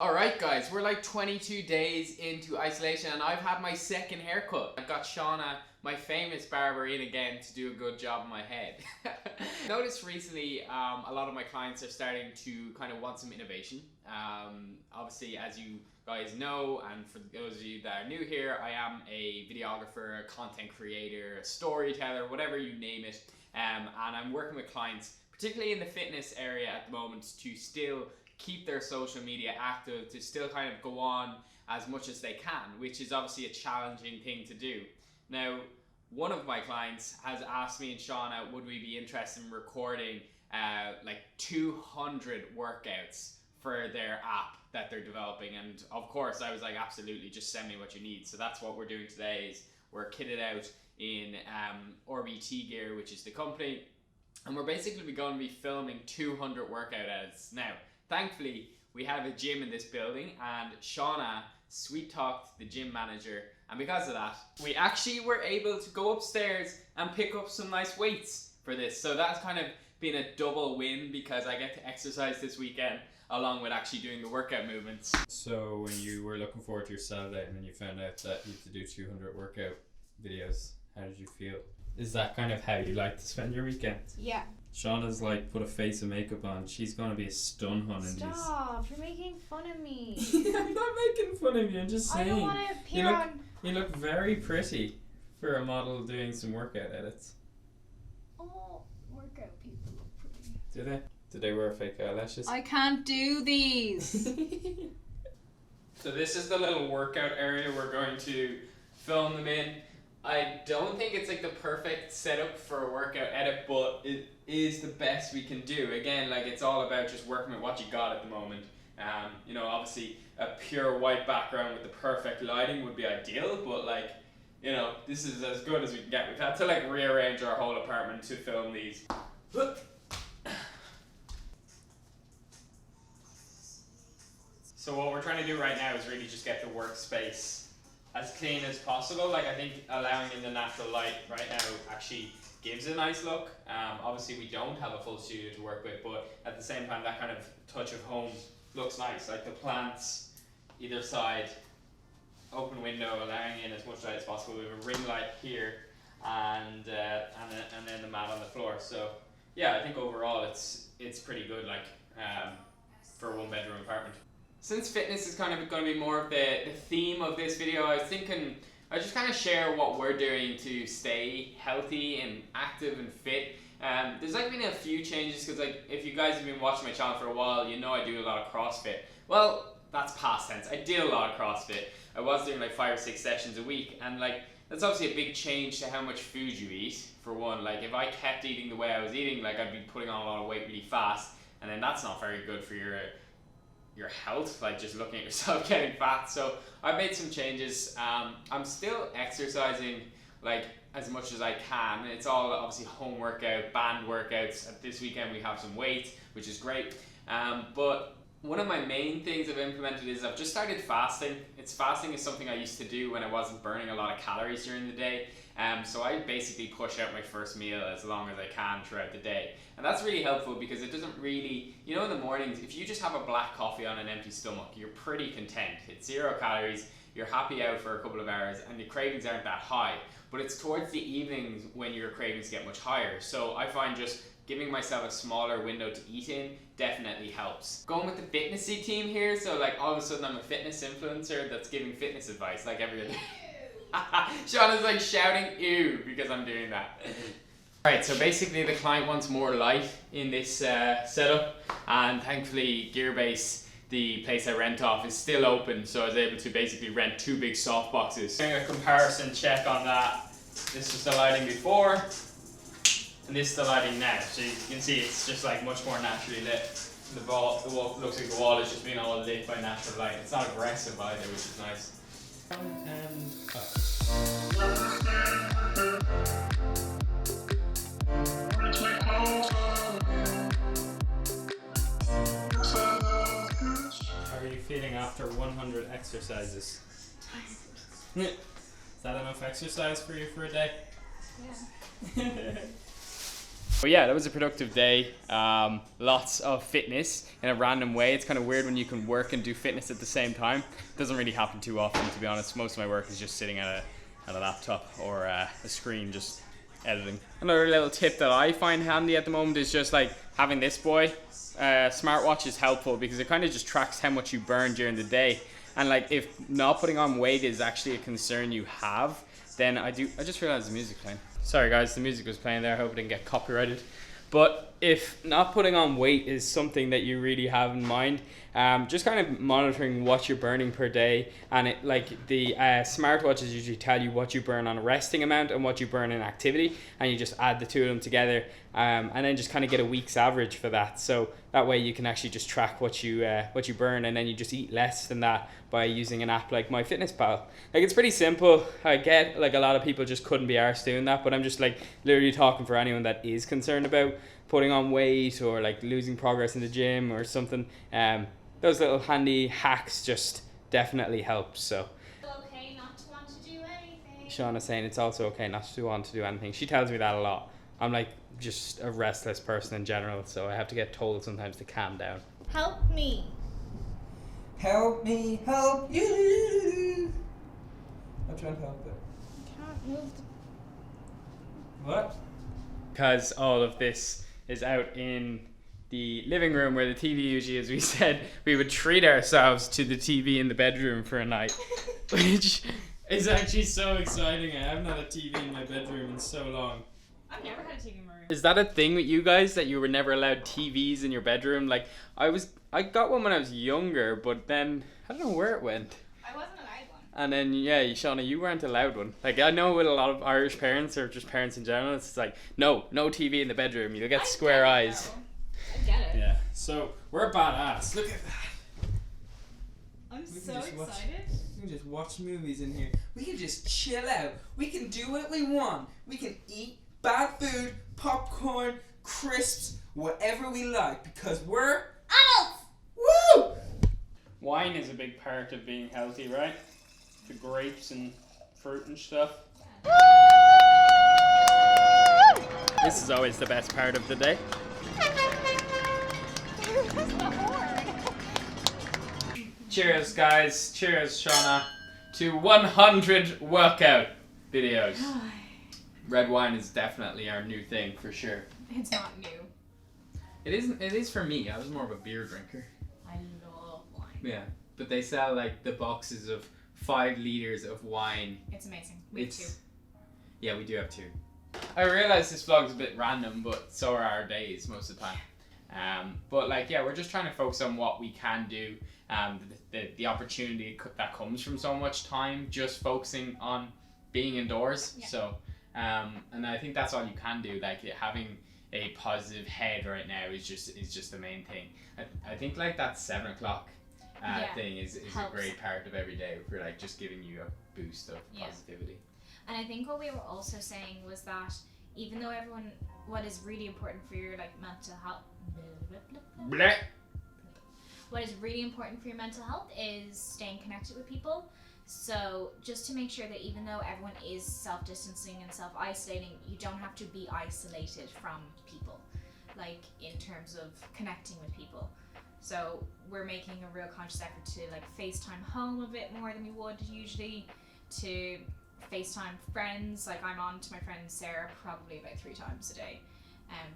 Alright guys, we're like 22 days into isolation and I've had my second haircut. I've got Shauna, my famous barber, in again to do a good job on my head. Noticed recently a lot of my clients are starting to kind of want some innovation. Obviously, as you guys know, and for those of you that are new here, I am a videographer, a content creator, a storyteller, whatever you name it. And I'm working with clients, particularly in the fitness area at the moment, to still keep their social media active, to still kind of go on as much as they can, which is obviously a challenging thing to do. Now, one of my clients has asked me and Shauna, would we be interested in recording like 200 workouts for their app that they're developing? And of course I was like, absolutely, just send me what you need. So that's what we're doing today. Is we're kitted out in RBT gear, which is the company, and we're basically going to be filming 200 workout edits. Now, thankfully, we have a gym in this building, and Shauna sweet talked the gym manager, and because of that, we actually were able to go upstairs and pick up some nice weights for this. So that's kind of been a double win, because I get to exercise this weekend along with actually doing the workout movements. So when you were looking forward to your Saturday and then you found out that you had to do 200 workout videos, how did you feel? Is that kind of how you like to spend your weekend? Yeah. Shauna's like put a face of makeup on. She's gonna be a stun hun in these. Stop! You're making fun of me. I'm not making fun of you. I'm just saying. I don't want to appear on. You look very pretty for a model doing some workout edits. All workout people look pretty. Do they? Do they wear fake eyelashes? I can't do these. So this is the little workout area we're going to film them in. I don't think it's like the perfect setup for a workout edit, but it is the best we can do. Again, like, it's all about just working with what you got at the moment. You know, obviously a pure white background with the perfect lighting would be ideal, but like, you know, this is as good as we can get. We've had to like rearrange our whole apartment to film these. So what we're trying to do right now is really just get the workspace as clean as possible. Like, I think allowing in the natural light right now actually gives a nice look. Obviously we don't have a full studio to work with, but at the same time that kind of touch of home looks nice. Like the plants either side, open window, allowing in as much light as possible. We have a ring light here and then the mat on the floor. So yeah, I think overall it's pretty good, like for a one bedroom apartment. Since fitness is kind of going to be more of the theme of this video, I was thinking I'd just kind of share what we're doing to stay healthy and active and fit. There's like been a few changes, because like if you guys have been watching my channel for a while, you know I do a lot of CrossFit. Well, that's past tense. I did a lot of CrossFit. I was doing like 5 or 6 sessions a week, and like that's obviously a big change to how much food you eat. For one, like if I kept eating the way I was eating, like I'd be putting on a lot of weight really fast, and then that's not very good for your health, like just looking at yourself getting fat. So I made some changes. I'm still exercising like as much as I can. It's all obviously home workout, band workouts. This weekend we have some weights, which is great. But one of my main things I've implemented is I've just started fasting. Fasting is something I used to do when I wasn't burning a lot of calories during the day. So I basically push out my first meal as long as I can throughout the day. And that's really helpful, because it doesn't really, you know, in the mornings, if you just have a black coffee on an empty stomach, you're pretty content. It's 0 calories, you're happy out for a couple of hours, and the cravings aren't that high. But it's towards the evenings when your cravings get much higher. So I find just giving myself a smaller window to eat in definitely helps. Going with the fitnessy team here, so like all of a sudden I'm a fitness influencer that's giving fitness advice like every other. Shauna's like shouting ew because I'm doing that. Alright, so basically the client wants more light in this setup, and thankfully Gearbase, the place I rent off, is still open, so I was able to basically rent 2 big soft boxes. Doing a comparison check on that. This was the lighting before, and this is the lighting now. So you can see it's just like much more naturally lit. The wall looks like the wall is just being all lit by natural light. It's not aggressive either, which is nice. And how are you feeling after 100 exercises? Is that enough exercise for you for a day? Yeah. But yeah, that was a productive day. Lots of fitness in a random way. It's kind of weird when you can work and do fitness at the same time. It doesn't really happen too often, to be honest. Most of my work is just sitting at a laptop or a screen, just editing. Another little tip that I find handy at the moment is just like having this boy. Smartwatch is helpful because it kind of just tracks how much you burn during the day. And like if not putting on weight is actually a concern you have, then I just realized the music playing. Sorry guys, the music was playing there. I hope it didn't get copyrighted. But if not putting on weight is something that you really have in mind, just kind of monitoring what you're burning per day, and it, like the smartwatches usually tell you what you burn on a resting amount and what you burn in activity, and you just add the two of them together, and then just kind of get a week's average for that. So that way you can actually just track what you burn, and then you just eat less than that by using an app like MyFitnessPal. Like it's pretty simple. I get like a lot of people just couldn't be arsed doing that, but I'm just like literally talking for anyone that is concerned about putting on weight or like losing progress in the gym or something. Those little handy hacks just definitely help. So Okay, not to want to do anything. Shauna's saying it's also okay not to want to do anything. She tells me that a lot. I'm like just a restless person in general, so I have to get told sometimes to calm down. Help me. Help me, help you. I'm trying to help it. Can't move What? Because all of this is out in the living room where the TV usually is. We said we would treat ourselves to the TV in the bedroom for a night, which is actually so exciting. I haven't had a TV in my bedroom in so long. I've never had a TV in my room. Is that a thing with you guys, that you were never allowed TVs in your bedroom? Like I got one when I was younger, but then I don't know where it went. I wasn't allowed one. And then yeah, Shauna, you weren't allowed one. Like I know with a lot of Irish parents or just parents in general, it's like no TV in the bedroom. You'll get square eyes. I get it. Yeah. So we're badass. Look at that. I'm We can so just watch- excited. We can just watch movies in here. We can just chill out. We can do what we want. We can eat bad food, popcorn, crisps, whatever we like, because we're Adults! woo! Wine is a big part of being healthy, right? The grapes and fruit and stuff. This is always the best part of the day. Cheers, guys. Cheers, Shauna. To 100 workout videos. Red wine is definitely our new thing, for sure. It's not new. It isn't. It is for me. I was more of a beer drinker. I love wine. Yeah, but they sell like the boxes of 5 liters of wine. It's amazing. We have two. Yeah, we do have 2. I realize this vlog's a bit random, but so are our days most of the time. But like, yeah, we're just trying to focus on what we can do. The opportunity that comes from so much time just focusing on being indoors. Yeah. So, and I think that's all you can do. Like having a positive head right now is just the main thing. I think like that 7 o'clock thing is helps. a great part of every day for like just giving you a boost of positivity. And I think what we were also saying was that even though what is really important for your like mental health, Blech. what is really important for your mental health is staying connected with people. So just to make sure that even though everyone is self-distancing and self-isolating, you don't have to be isolated from people, like in terms of connecting with people. So we're making a real conscious effort to like FaceTime home a bit more than we would usually, to FaceTime friends. Like I'm on to my friend Sarah probably about 3 times a day.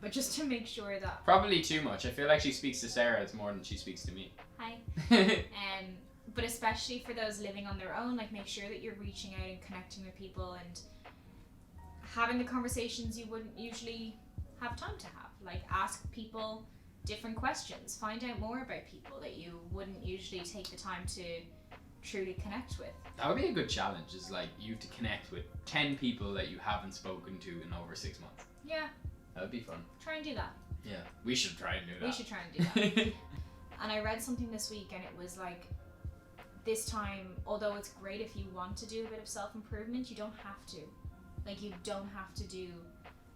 But just to make sure that... Probably too much. I feel like she speaks to Sarah more than she speaks to me. Hi. But especially for those living on their own, like make sure that you're reaching out and connecting with people and having the conversations you wouldn't usually have time to have. Like ask people different questions, find out more about people that you wouldn't usually take the time to truly connect with. That would be a good challenge, is like you to connect with 10 people that you haven't spoken to in over 6 months. Yeah. That would be fun. Try and do that. Yeah, we should try and do that. We should try and do that. And I read something this week and it was like, this time, although it's great if you want to do a bit of self-improvement, you don't have to. Like you don't have to do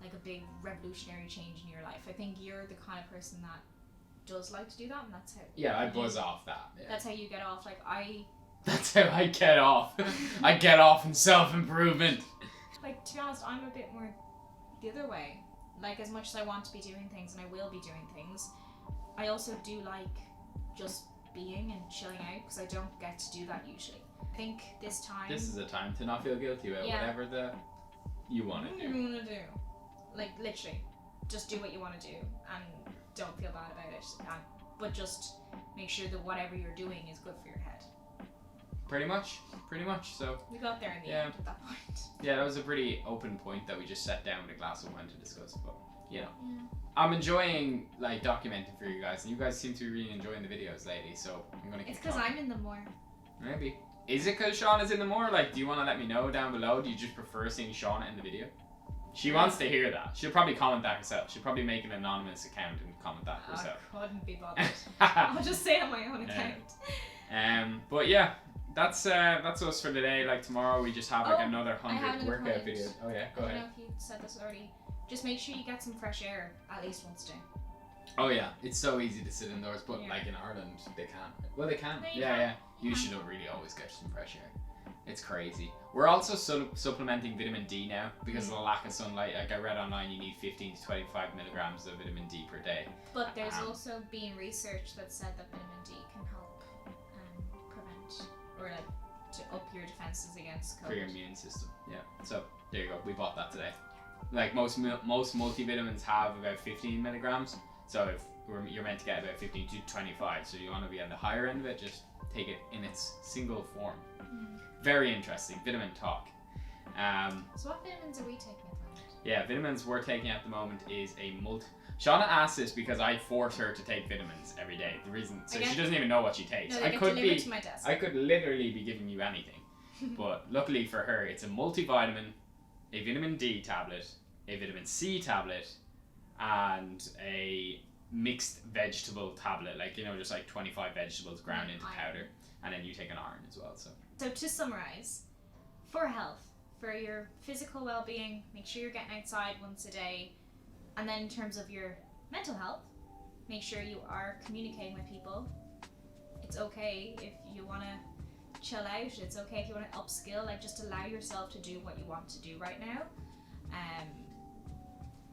like a big revolutionary change in your life. I think you're the kind of person that does like to do that, and that's how... Yeah, I buzz off that. Yeah. That's how you get off. Like That's how I get off. I get off in self-improvement. Like, to be honest, I'm a bit more the other way. Like, as much as I want to be doing things, and I will be doing things, I also do like just being and chilling out, because I don't get to do that usually. I think this time... This is a time to not feel guilty about Yeah. whatever you want to What do. do you want to do? Like, literally, just do what you want to do, and don't feel bad about it. But just make sure that whatever you're doing is good for your head. Pretty much. So, We got there in the Yeah. end at that point. yeah, that was a pretty open point that we just sat down with a glass of wine to discuss. But, you know, Yeah. I'm enjoying, like, documenting for you guys. And you guys seem to be really enjoying the videos lately. So, I'm going to keep It's because I'm in the more. Maybe. Is it because Shauna is in the more? Like, do you want to let me know down below? Do you just prefer seeing Shauna in the video? She wants to hear that. She'll probably comment that herself. She'll probably make an anonymous account and comment that herself. I couldn't be bothered. I'll just say it on my own account. But yeah, that's us for today. Like tomorrow we just have like Oh, another I have 100 another workout point. videos. Oh yeah, go I don't ahead. know if you said this already. Just make sure you get some fresh air at least once a day. Oh yeah, it's so easy to sit indoors, but Yeah. like in Ireland they can't. Well, they can. No, you Yeah, can. yeah. You You should really always get some fresh air. It's crazy. We're also supplementing vitamin D now because of the lack of sunlight. Like I read online, you need 15 to 25 milligrams of vitamin D per day. But there's also been research that said that vitamin D can help prevent or like to up your defenses against COVID. For your immune system. Yeah. So there you go. We bought that today. Like most multivitamins have about 15 milligrams. So if you're meant to get about 15 to 25, so you want to be on the higher end of it, just take it in its single form. Very interesting. Vitamin talk. So what vitamins are we taking at the moment? Yeah, vitamins we're taking at the moment is a Shauna asked this because I force her to take vitamins every day. The reason, so she doesn't even know what she takes. No, they I get could delivered be, to my desk. I could literally be giving you anything, but luckily for her, it's a multivitamin, a vitamin D tablet, a vitamin C tablet, and a mixed vegetable tablet. Like just like 25 vegetables ground into powder, and then you take an iron as well. So to summarize, for health, for your physical well-being, make sure you're getting outside once a day. And then in terms of your mental health, make sure you are communicating with people. It's okay if you want to chill out. It's okay if you want to upskill. Like, just allow yourself to do what you want to do right now.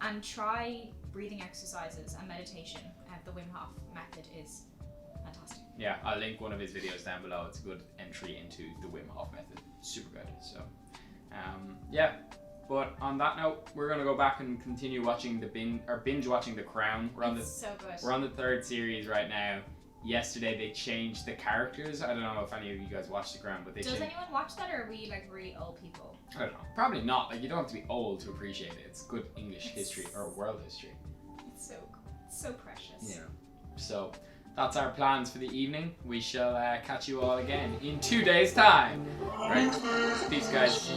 And try breathing exercises and meditation. The Wim Hoff method is fantastic. Yeah, I'll link one of his videos down below. It's a good entry into the Wim Hof method. Super good. So, yeah. But on that note, we're gonna go back and continue watching binge watching The Crown. It's so good. We're on the third series right now. Yesterday they changed the characters. I don't know if any of you guys watched The Crown, but they Does changed. anyone watch that, or are we like really old people? I don't know. Probably not. Like you don't have to be old to appreciate it. It's good English history or world history. It's so precious. Yeah. So that's our plans for the evening. We shall catch you all again in 2 days' time. Right. Peace, guys.